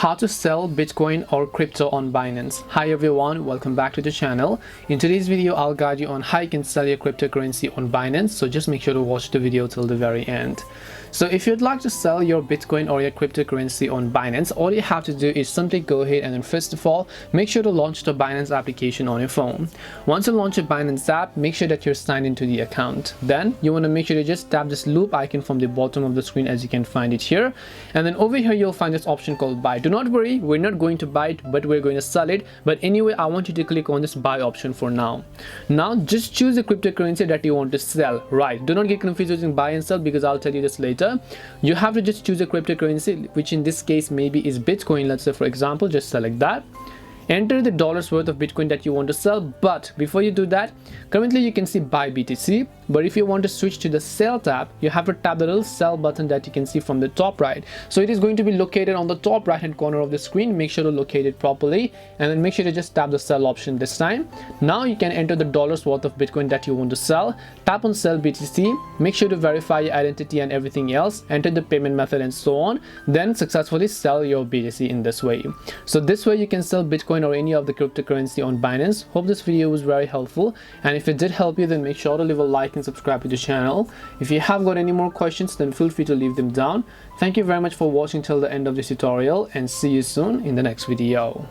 how to sell Bitcoin or crypto on Binance. Hi everyone, welcome back to the channel. In today's video, I'll guide you on how you can sell your cryptocurrency on Binance, so just make sure to watch the video till the very end. So if you'd like to sell your Bitcoin or your cryptocurrency on Binance, all you have to do is simply go ahead and then first of all, make sure to launch the Binance application on your phone. Once you launch your Binance app, make sure that you're signed into the account. Then you want to make sure to just tap this loop icon from the bottom of the screen as you can find it here. And then over here, you'll find this option called buy. Do not worry, we're not going to buy it, but we're going to sell it. But anyway, I want you to click on this buy option for now. Now just choose the cryptocurrency that you want to sell, right? Do not get confused using buy and sell, because I'll tell you this later. You have to just choose a cryptocurrency, which in this case maybe is Bitcoin. Let's say for example, just select that. Enter the dollars worth of Bitcoin that you want to sell, but before you do that, currently you can see buy BTC, but if you want to switch to the sell tab, you have to tap the little sell button that you can see from the top right. So it is going to be located on the top right hand corner of the screen. Make sure to locate it properly, and then make sure to just tap the sell option this time. Now you can enter the dollars worth of Bitcoin that you want to sell, tap on sell BTC, make sure to verify your identity and everything else, enter the payment method and so on, then successfully sell your BTC in this way. So this way you can sell Bitcoin or any of the cryptocurrency on Binance. Hope this video was very helpful, and if it did help you, then make sure to leave a like and subscribe to the channel. If you have got any more questions, then feel free to leave them down. Thank you very much for watching till the end of this tutorial, and see you soon in the next video.